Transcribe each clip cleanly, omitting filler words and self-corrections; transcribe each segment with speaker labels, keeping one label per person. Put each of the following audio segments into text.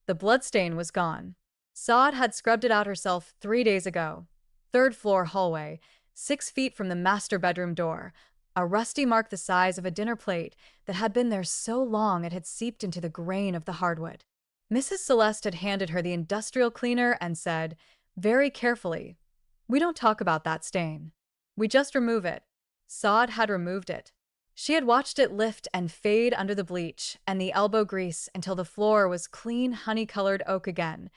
Speaker 1: The bloodstain was gone. Saad had scrubbed it out herself 3 days ago. Third floor hallway, 6 feet from the master bedroom door. A rusty mark the size of a dinner plate that had been there so long it had seeped into the grain of the hardwood. Mrs. Celeste had handed her the industrial cleaner and said, very carefully, "We don't talk about that stain. We just remove it." Saad had removed it. She had watched it lift and fade under the bleach and the elbow grease until the floor was clean honey-colored oak again.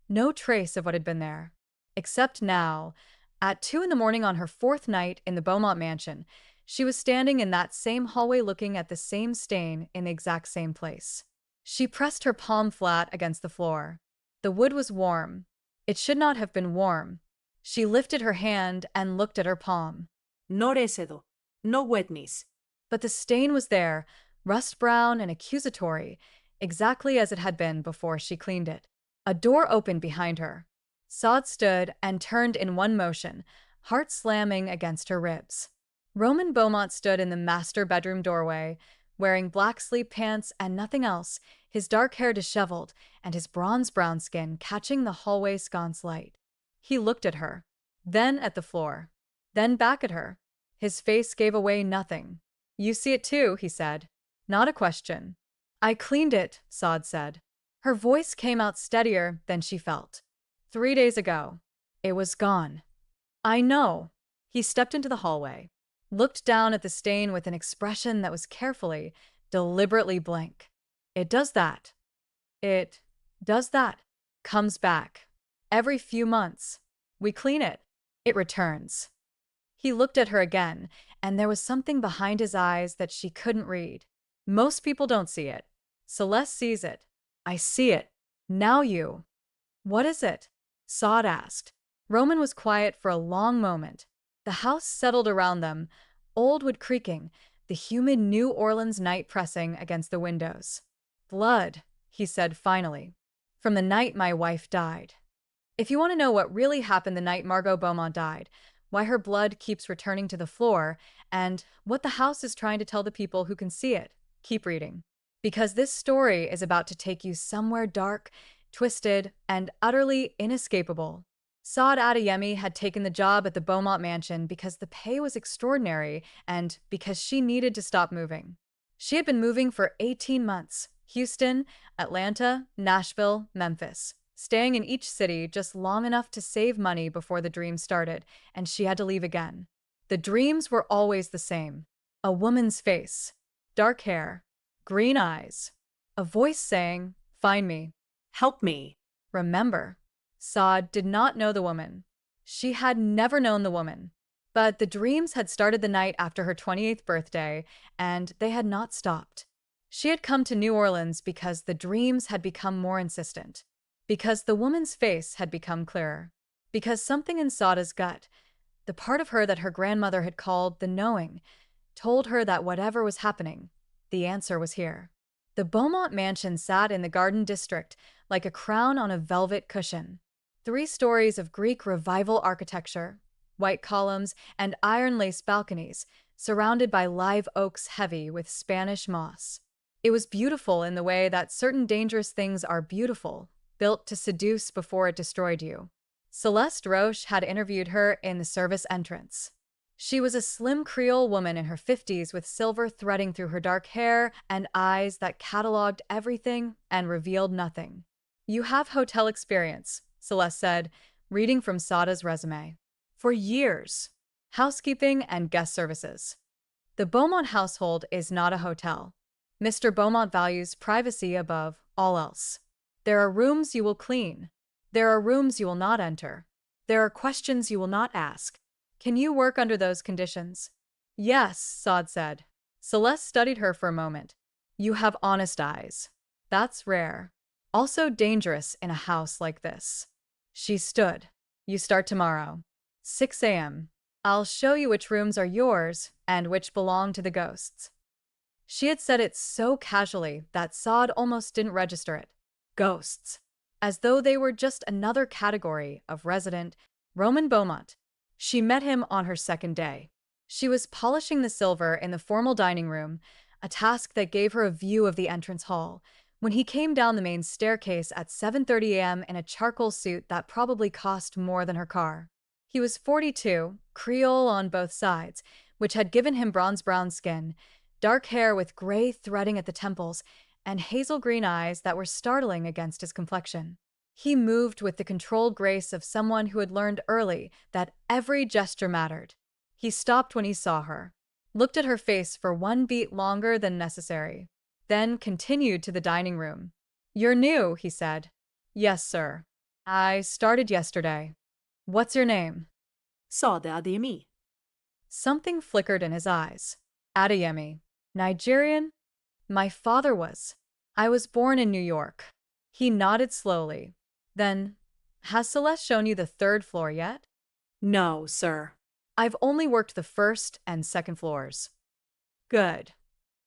Speaker 1: No trace of what had been there. Except now, at 2 in the morning on her fourth night in the Beaumont mansion, she was standing in that same hallway looking at the same stain in the exact same place. She pressed her palm flat against the floor. The wood was warm. It should not have been warm. She lifted her hand and looked at her palm.
Speaker 2: No recedo. No wetness.
Speaker 1: But the stain was there, rust-brown and accusatory, exactly as it had been before she cleaned it. A door opened behind her. Saad stood and turned in one motion, heart slamming against her ribs. Roman Beaumont stood in the master bedroom doorway, wearing black sleep pants and nothing else, his dark hair disheveled and his bronze-brown skin catching the hallway sconce light. He looked at her, then at the floor, then back at her. His face gave away nothing. "You see it too," he said. Not a question. "I cleaned it," Saad said. Her voice came out steadier than she felt. 3 days ago. It was gone. "I know." He stepped into the hallway, looked down at the stain with an expression that was carefully, deliberately blank. "It does that. It does that. Comes back. Every few months. We clean it. It returns." He looked at her again, and there was something behind his eyes that she couldn't read. "Most people don't see it. Celeste sees it. I see it. Now you." "What is it?" Saad asked. Roman was quiet for a long moment. The house settled around them, old wood creaking, the humid New Orleans night pressing against the windows. "Blood," he said finally. "From the night my wife died. If you want to know what really happened the night Margot Beaumont died, why her blood keeps returning to the floor, and what the house is trying to tell the people who can see it, keep reading. Because this story is about to take you somewhere dark, twisted, and utterly inescapable." Saad Adeyemi had taken the job at the Beaumont mansion because the pay was extraordinary and because she needed to stop moving. She had been moving for 18 months. Houston, Atlanta, Nashville, Memphis. Staying in each city just long enough to save money before the dream started, and she had to leave again. The dreams were always the same. A woman's face, dark hair, green eyes. A voice saying, "Find me.
Speaker 2: Help me.
Speaker 1: Remember." Saad did not know the woman. She had never known the woman. But the dreams had started the night after her 28th birthday, and they had not stopped. She had come to New Orleans because the dreams had become more insistent. Because the woman's face had become clearer. Because something in Saada's gut, the part of her that her grandmother had called the knowing, told her that whatever was happening, the answer was here. The Beaumont mansion sat in the Garden District like a crown on a velvet cushion. 3 stories of Greek Revival architecture, white columns and iron lace balconies, surrounded by live oaks heavy with Spanish moss. It was beautiful in the way that certain dangerous things are beautiful, built to seduce before it destroyed you. Celeste Roche had interviewed her in the service entrance. She was a slim Creole woman in her 50s with silver threading through her dark hair and eyes that cataloged everything and revealed nothing. "You have hotel experience," Celeste said, reading from Saada's resume. "For years. Housekeeping and guest services." The Beaumont household is not a hotel. Mr. Beaumont values privacy above all else. There are rooms you will clean. There are rooms you will not enter. There are questions you will not ask. Can you work under those conditions? "Yes," Saad said. Celeste studied her for a moment. "You have honest eyes. That's rare. Also dangerous in a house like this." She stood. "You start tomorrow. 6 a.m. I'll show you which rooms are yours and which belong to the ghosts." She had said it so casually that Saad almost didn't register it. Ghosts. As though they were just another category of resident Roman Beaumont. She met him on her second day. She was polishing the silver in the formal dining room, a task that gave her a view of the entrance hall, when he came down the main staircase at 7:30 a.m. in a charcoal suit that probably cost more than her car. He was 42, Creole on both sides, which had given him bronze-brown skin, dark hair with gray threading at the temples, and hazel green eyes that were startling against his complexion. He moved with the controlled grace of someone who had learned early that every gesture mattered. He stopped when he saw her, looked at her face for one beat longer than necessary, then continued to the dining room. "You're new," he said. "Yes, sir. I started yesterday. What's your name?"
Speaker 2: Sade Ademi.
Speaker 1: Something flickered in his eyes. Adeyemi. Nigerian? My father was. I was born in New York. He nodded slowly. Then, has Celeste shown you the third floor yet?
Speaker 2: No, sir.
Speaker 1: I've only worked the first and second floors. Good.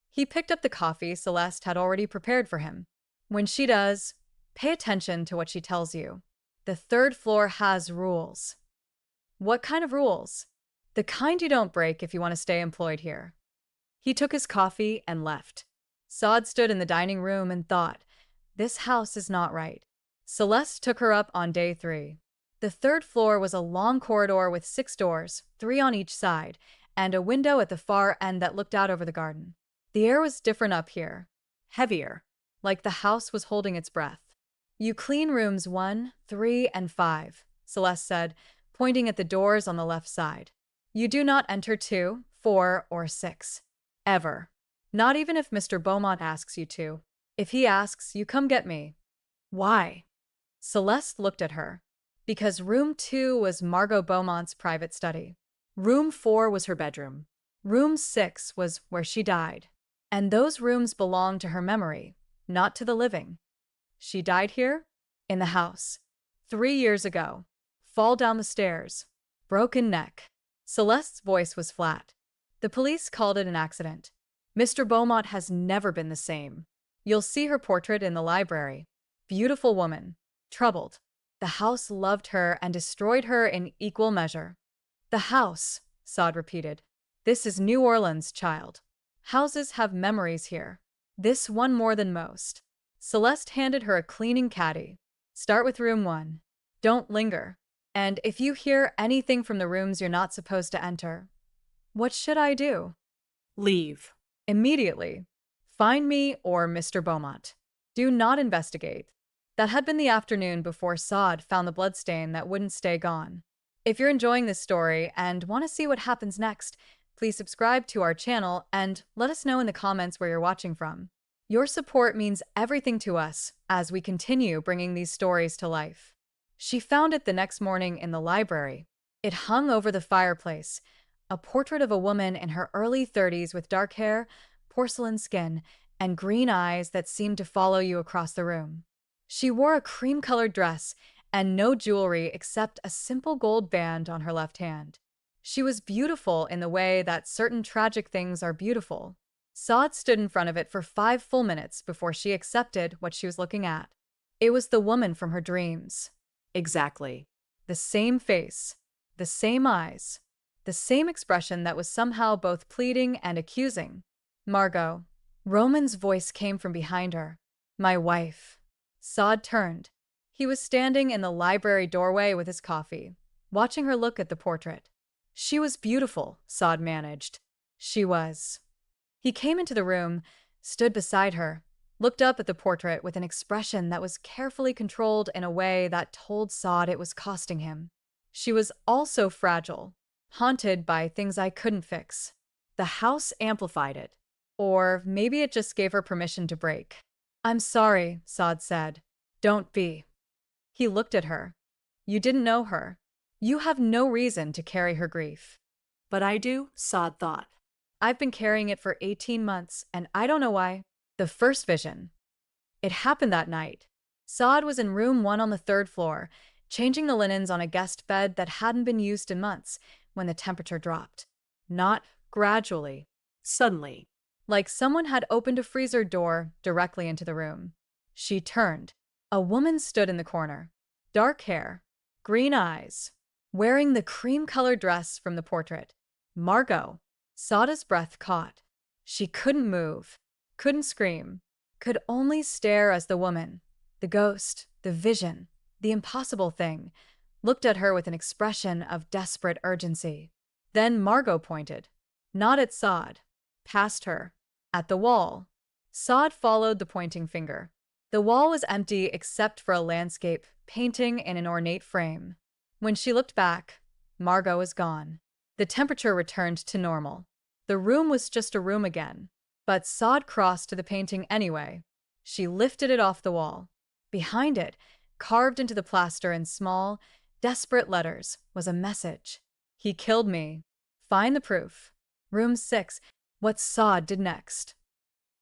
Speaker 1: He picked up the coffee Celeste had already prepared for him. When she does, pay attention to what she tells you. The third floor has rules. What kind of rules? The kind you don't break if you want to stay employed here. He took his coffee and left. Saad stood in the dining room and thought, this house is not right. Celeste took her up on day 3. The third floor was a long corridor with 6 doors, 3 on each side, and a window at the far end that looked out over the garden. The air was different up here, heavier, like the house was holding its breath. You clean rooms 1, 3, and 5, Celeste said, pointing at the doors on the left side. You do not enter 2, 4, or 6. Ever. Not even if Mr. Beaumont asks you to. If he asks, you come get me. Why? Celeste looked at her. Because room 2 was Margot Beaumont's private study. Room 4 was her bedroom. Room 6 was where she died. And those rooms belonged to her memory, not to the living. She died here? In the house. 3 years ago. Fall down the stairs. Broken neck. Celeste's voice was flat. The police called it an accident. Mr. Beaumont has never been the same. You'll see her portrait in the library. Beautiful woman. Troubled. The house loved her and destroyed her in equal measure. The house, Saad repeated. This is New Orleans, child. Houses have memories here. This one more than most. Celeste handed her a cleaning caddy. Start with room 1. Don't linger. And if you hear anything from the rooms you're not supposed to enter, what should I do?
Speaker 2: Leave.
Speaker 1: Immediately. Find me or Mr. Beaumont. Do not investigate. That had been the afternoon before Saad found the bloodstain that wouldn't stay gone. If you're enjoying this story and want to see what happens next, please subscribe to our channel and let us know in the comments where you're watching from. Your support means everything to us as we continue bringing these stories to life. She found it the next morning in the library. It hung over the fireplace, a portrait of a woman in her early 30s with dark hair, porcelain skin, and green eyes that seemed to follow you across the room. She wore a cream-colored dress and no jewelry except a simple gold band on her left hand. She was beautiful in the way that certain tragic things are beautiful. Saad stood in front of it for 5 full minutes before she accepted what she was looking at. It was the woman from her dreams.
Speaker 2: Exactly.
Speaker 1: The same face, the same eyes, the same expression that was somehow both pleading and accusing. Margot. Roman's voice came from behind her. My wife. Saad turned. He was standing in the library doorway with his coffee, watching her look at the portrait. She was beautiful, Saad managed. She was. He came into the room, stood beside her, looked up at the portrait with an expression that was carefully controlled in a way that told Saad it was costing him. She was also fragile, haunted by things I couldn't fix. The house amplified it. Or maybe it just gave her permission to break. I'm sorry, Saad said. Don't be. He looked at her. You didn't know her. You have no reason to carry her grief.
Speaker 2: But I do, Saad thought.
Speaker 1: I've been carrying it for 18 months, and I don't know why. The first vision. It happened that night. Saad was in room 1 on the 3rd floor, changing the linens on a guest bed that hadn't been used in months, when the temperature dropped. Not gradually.
Speaker 2: Suddenly.
Speaker 1: Like someone had opened a freezer door directly into the room. She turned. A woman stood in the corner. Dark hair, green eyes, wearing the cream-colored dress from the portrait. Margot. Sada's breath caught. She couldn't move, couldn't scream. could only stare as the woman, the ghost, the vision, the impossible thing, looked at her with an expression of desperate urgency. Then Margot pointed, not at Sod, past her, at the wall. Sod followed the pointing finger. The wall was empty except for a landscape painting in an ornate frame. When she looked back, Margot was gone. The temperature returned to normal. The room was just a room again. But Sod crossed to the painting anyway. She lifted it off the wall. Behind it, carved into the plaster in small, desperate letters, was a message. He killed me. Find the proof. Room 6. What Sod did next.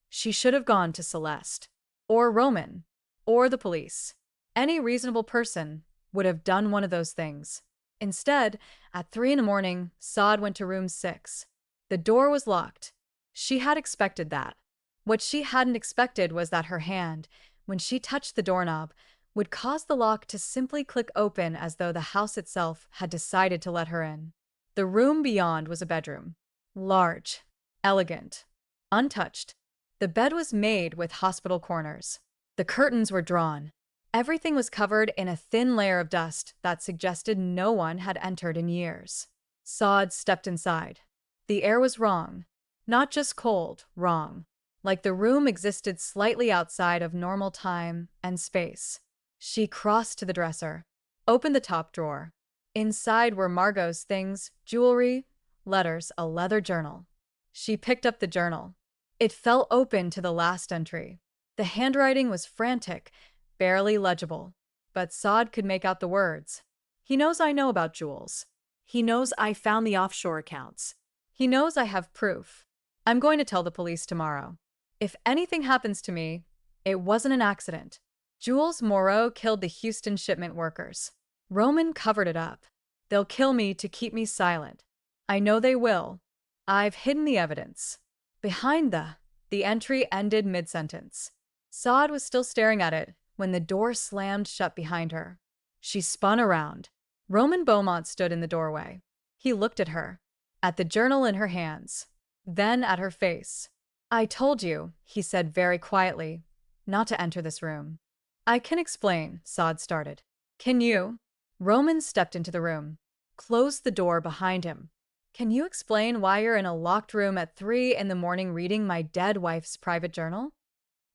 Speaker 1: She should have gone to Celeste. Or Roman. Or the police. Any reasonable person would have done one of those things. Instead, at 3 in the morning, Sod went to room 6. The door was locked. She had expected that. What she hadn't expected was that her hand, when she touched the doorknob, would cause the lock to simply click open as though the house itself had decided to let her in. The room beyond was a bedroom. Large, elegant, untouched. The bed was made with hospital corners. The curtains were drawn. Everything was covered in a thin layer of dust that suggested no one had entered in years. Sod stepped inside. The air was wrong. Not just cold, wrong. Like the room existed slightly outside of normal time and space. She crossed to the dresser, opened the top drawer. Inside were Margot's things, jewelry, letters, a leather journal. She picked up the journal. It fell open to the last entry. The handwriting was frantic, barely legible, but Sod could make out the words. He knows I know about jewels.
Speaker 2: He knows I found the offshore accounts.
Speaker 1: He knows I have proof. I'm going to tell the police tomorrow. If anything happens to me, it wasn't an accident. Jules Moreau killed the Houston shipment workers. Roman covered it up. They'll kill me to keep me silent. I know they will. I've hidden the evidence. Behind the entry ended mid-sentence. Sod was still staring at it when the door slammed shut behind her. She spun around. Roman Beaumont stood in the doorway. He looked at her, at the journal in her hands, then at her face. I told you, he said very quietly, not to enter this room. I can explain, Sod started. Can you? Roman stepped into the room, closed the door behind him. Can you explain why you're in a locked room at 3 in the morning reading my dead wife's private journal?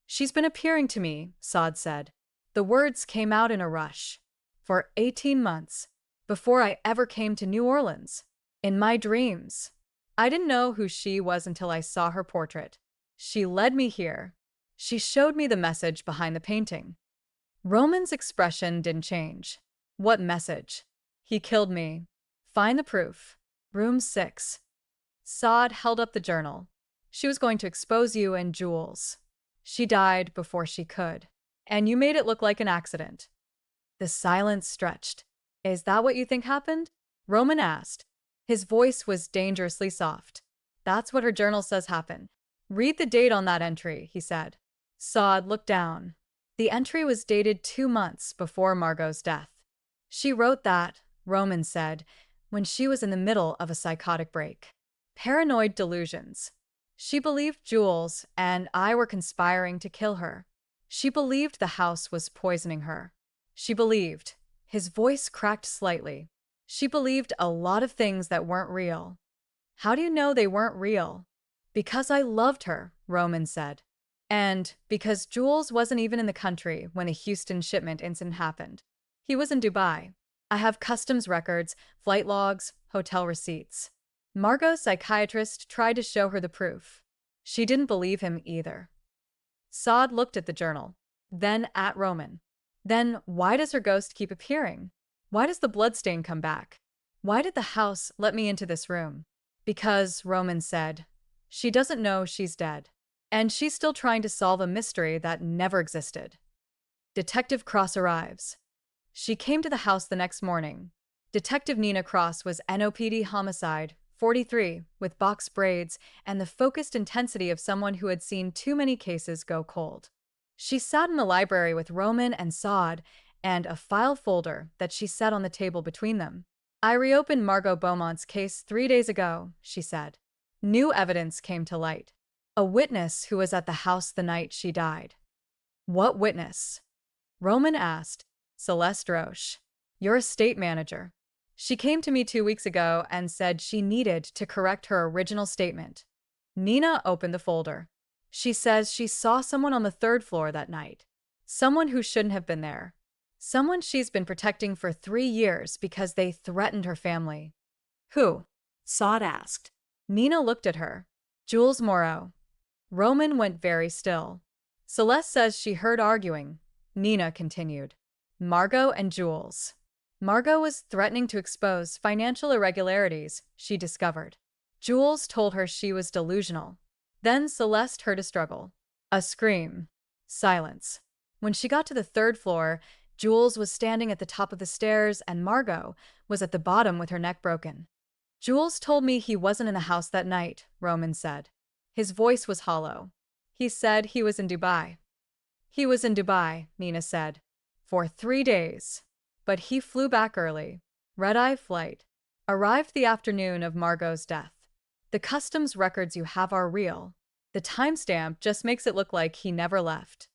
Speaker 1: She's been appearing to me, Sod said. The words came out in a rush. For 18 months, before I ever came to New Orleans. In my dreams. I didn't know who she was until I saw her portrait. She led me here. She showed me the message behind the painting. Roman's expression didn't change. What message? He killed me. Find the proof. Room 6. Sod held up the journal. She was going to expose you and Jules. She died before she could. And you made it look like an accident. The silence stretched. Is that what you think happened? Roman asked. His voice was dangerously soft. That's what her journal says happened. Read the date on that entry, he said. Sod looked down. The entry was dated 2 months before Margot's death. She wrote that, Roman said, when she was in the middle of a psychotic break. Paranoid delusions. She believed Jules and I were conspiring to kill her. She believed the house was poisoning her. She believed. His voice cracked slightly. She believed a lot of things that weren't real. How do you know they weren't real? Because I loved her, Roman said. And because Jules wasn't even in the country when the Houston shipment incident happened. He was in Dubai. I have customs records, flight logs, hotel receipts. Margot's psychiatrist tried to show her the proof. She didn't believe him either. Sod looked at the journal, then at Roman. Then why does her ghost keep appearing? Why does the bloodstain come back? Why did the house let me into this room? Because, Roman said, she doesn't know she's dead. And she's still trying to solve a mystery that never existed. Detective Cross arrives. She came to the house the next morning. Detective Nina Cross was NOPD Homicide, 43, with box braids and the focused intensity of someone who had seen too many cases go cold. She sat in the library with Roman and Sod and a file folder that she set on the table between them. I reopened Margot Beaumont's case 3 days ago, she said. New evidence came to light. A witness who was at the house the night she died. What witness? Roman asked. Celeste Roche. Your estate manager. She came to me 2 weeks ago and said she needed to correct her original statement. Nina opened the folder. She says she saw someone on the third floor that night. Someone who shouldn't have been there. Someone she's been protecting for 3 years because they threatened her family. Who?
Speaker 2: Saad asked.
Speaker 1: Nina looked at her. Jules Moreau. Roman went very still. Celeste says she heard arguing. Nina continued. Margot and Jules. Margot was threatening to expose financial irregularities she discovered. Jules told her she was delusional. Then Celeste heard a struggle. A scream. Silence. When she got to the third floor, Jules was standing at the top of the stairs and Margot was at the bottom with her neck broken. Jules told me he wasn't in the house that night, Roman said. His voice was hollow. He said he was in Dubai. He was in Dubai, Nina said. For 3 days. But he flew back early. Red-eye flight. Arrived the afternoon of Margot's death. The customs records you have are real. The timestamp just makes it look like he never left.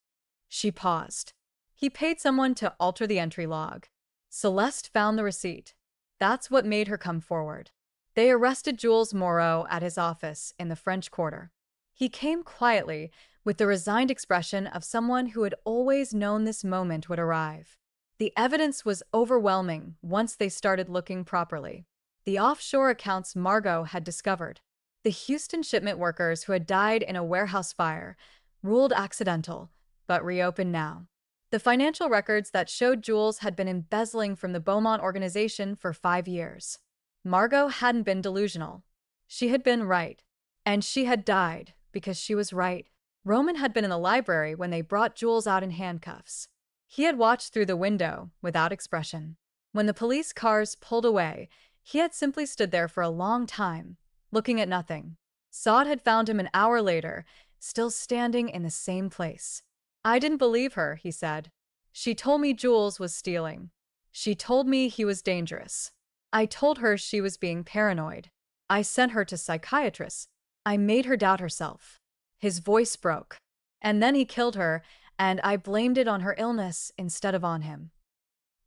Speaker 1: She paused. He paid someone to alter the entry log. Celeste found the receipt. That's what made her come forward. They arrested Jules Moreau at his office in the French Quarter. He came quietly, with the resigned expression of someone who had always known this moment would arrive. The evidence was overwhelming once they started looking properly. The offshore accounts Margot had discovered. The Houston shipment workers who had died in a warehouse fire, ruled accidental, but reopened now. The financial records that showed Jules had been embezzling from the Beaumont organization for 5 years. Margot hadn't been delusional. She had been right. And she had died because she was right. Roman had been in the library when they brought Jules out in handcuffs. He had watched through the window without expression. When the police cars pulled away, he had simply stood there for a long time, looking at nothing. Saad had found him an hour later, still standing in the same place. I didn't believe her, he said. She told me Jules was stealing. She told me he was dangerous. I told her she was being paranoid. I sent her to psychiatrists. I made her doubt herself. His voice broke. And then he killed her, and I blamed it on her illness instead of on him.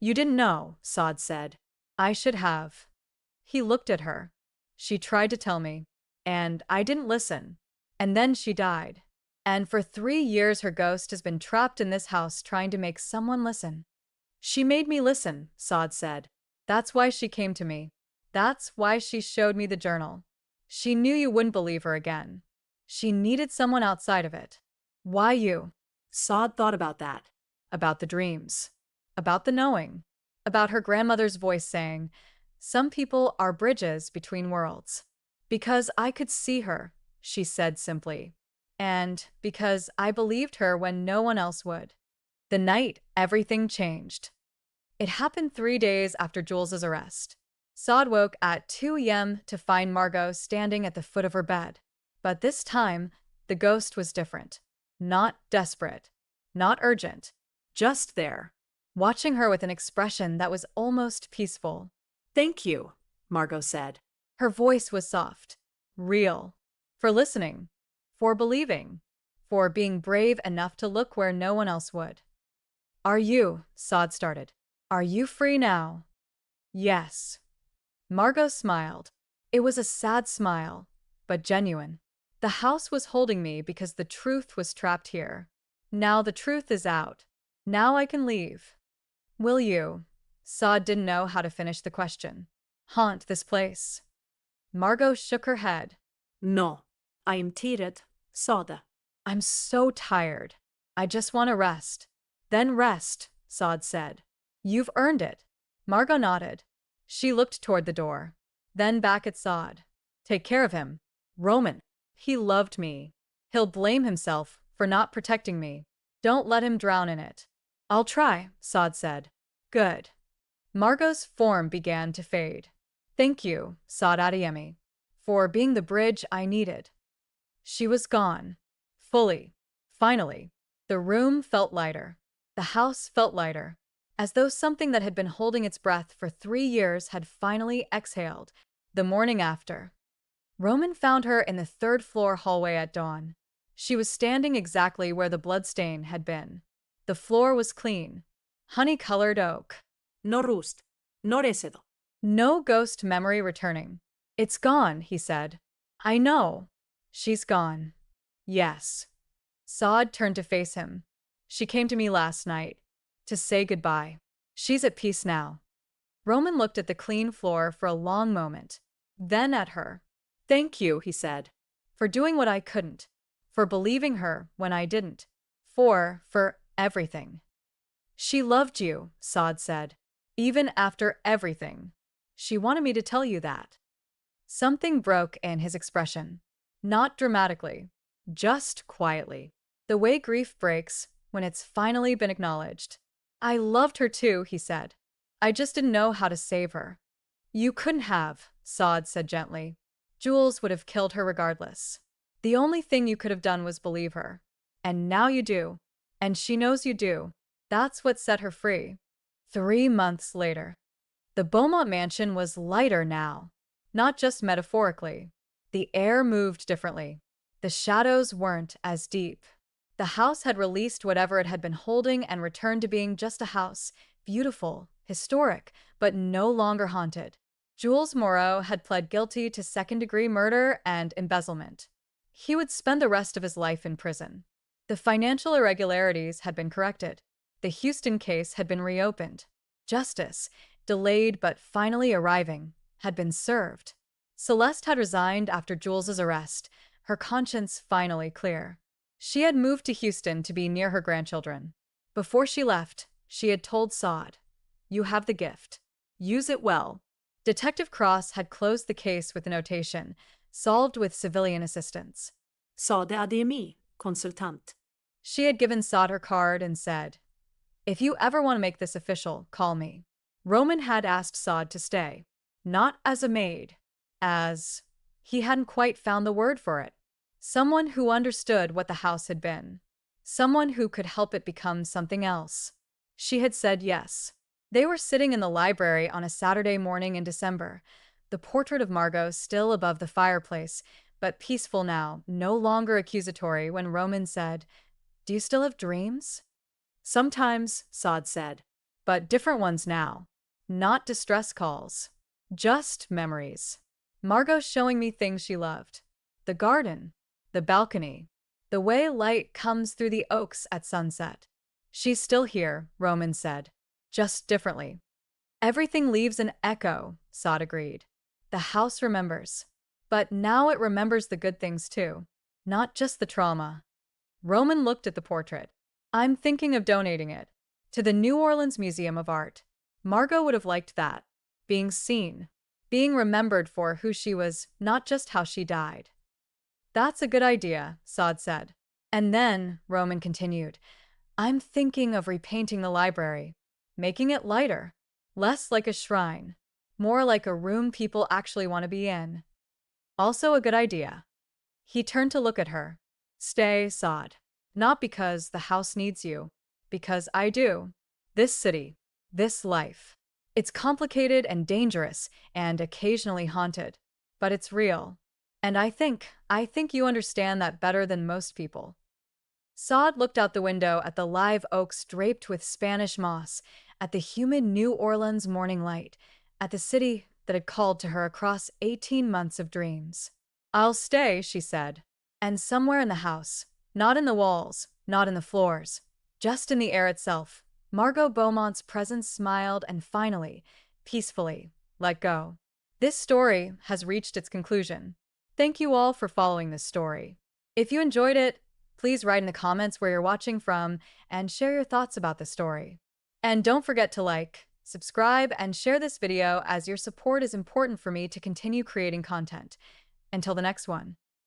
Speaker 1: You didn't know, Saad said. I should have. He looked at her. She tried to tell me, and I didn't listen. And then she died. And for 3 years her ghost has been trapped in this house trying to make someone listen. She made me listen, Saad said. That's why she came to me. That's why she showed me the journal. She knew you wouldn't believe her again. She needed someone outside of it. Why you?
Speaker 2: Saad thought about that.
Speaker 1: About the dreams. About the knowing. About her grandmother's voice saying, some people are bridges between worlds. Because I could see her, she said simply. And because I believed her when no one else would. The night everything changed. It happened 3 days after Jules's arrest. Saad woke at 2 a.m. to find Margot standing at the foot of her bed. But this time, the ghost was different. Not desperate. Not urgent. Just there. Watching her with an expression that was almost peaceful.
Speaker 2: Thank you, Margot said.
Speaker 1: Her voice was soft. Real. For listening. For believing. For being brave enough to look where no one else would. Are you, Saad started. Are you free now? Yes. Margot smiled. It was a sad smile, but genuine. The house was holding me because the truth was trapped here. Now the truth is out. Now I can leave. Will you? Saad didn't know how to finish the question. Haunt this place? Margot shook her head.
Speaker 2: No, I am tired, Saad.
Speaker 1: I'm so tired. I just want to rest. Then rest, Saad said. You've earned it. Margot nodded. She looked toward the door. Then back at Saad. Take care of him. Roman. He loved me. He'll blame himself for not protecting me. Don't let him drown in it. I'll try, Saad said. Good. Margot's form began to fade. Thank you, Saad Adeyemi, for being the bridge I needed. She was gone. Fully. Finally. The room felt lighter. The house felt lighter. As though something that had been holding its breath for 3 years had finally exhaled. The morning after. Roman found her in the third-floor hallway at dawn. She was standing exactly where the bloodstain had been. The floor was clean. Honey-colored oak.
Speaker 2: No rust. No resedo.
Speaker 1: No ghost memory returning. It's gone, he said. I know. She's gone. Yes. Saad turned to face him. She came to me last night. To say goodbye. She's at peace now. Roman looked at the clean floor for a long moment. Then at her.
Speaker 2: Thank you, he said.
Speaker 1: For doing what I couldn't. For believing her when I didn't. For everything. She loved you, Saad said. Even after everything. She wanted me to tell you that. Something broke in his expression. Not dramatically. Just quietly. The way grief breaks when it's finally been acknowledged. I loved her too, he said. I just didn't know how to save her. You couldn't have, Saad said gently. Jules would have killed her regardless. The only thing you could have done was believe her. And now you do. And she knows you do. That's what set her free. 3 months later. The Beaumont mansion was lighter now. Not just metaphorically. The air moved differently. The shadows weren't as deep. The house had released whatever it had been holding and returned to being just a house. Beautiful, historic, but no longer haunted. Jules Moreau had pled guilty to second-degree murder and embezzlement. He would spend the rest of his life in prison. The financial irregularities had been corrected. The Houston case had been reopened. Justice, delayed but finally arriving, had been served. Celeste had resigned after Jules's arrest, her conscience finally clear. She had moved to Houston to be near her grandchildren. Before she left, she had told Saad, "You have the gift. Use it well." Detective Cross had closed the case with a notation, solved with civilian assistance.
Speaker 2: Sade Ademi, konsultant.
Speaker 1: She had given Saad her card and said, "If you ever want to make this official, call me." Roman had asked Saad to stay. Not as a maid. As... he hadn't quite found the word for it. Someone who understood what the house had been. Someone who could help it become something else. She had said yes. They were sitting in the library on a Saturday morning in December, the portrait of Margot still above the fireplace, but peaceful now, no longer accusatory, when Roman said, "Do you still have dreams?" "Sometimes," Saad said, "but different ones now. Not distress calls. Just memories. Margot showing me things she loved. The garden. The balcony. The way light comes through the oaks at sunset. She's still here," Roman said. "Just differently." "Everything leaves an echo," Saad agreed. "The house remembers. But now it remembers the good things too. Not just the trauma." Roman looked at the portrait. "I'm thinking of donating it. To the New Orleans Museum of Art. Margot would have liked that. Being seen. Being remembered for who she was, not just how she died." "That's a good idea," Saad said. "And then," Roman continued, "I'm thinking of repainting the library. Making it lighter. Less like a shrine. More like a room people actually want to be in." "Also a good idea." He turned to look at her. "Stay, Saad. Not because the house needs you. Because I do. This city. This life. It's complicated and dangerous and occasionally haunted. But it's real. And I think you understand that better than most people." Saad looked out the window at the live oaks draped with Spanish moss, at the humid New Orleans morning light, at the city that had called to her across 18 months of dreams. "I'll stay," she said. And somewhere in the house, not in the walls, not in the floors, just in the air itself, Margot Beaumont's presence smiled and finally, peacefully, let go. This story has reached its conclusion. Thank you all for following this story. If you enjoyed it, please write in the comments where you're watching from and share your thoughts about the story. And don't forget to like, subscribe, and share this video as your support is important for me to continue creating content. Until the next one.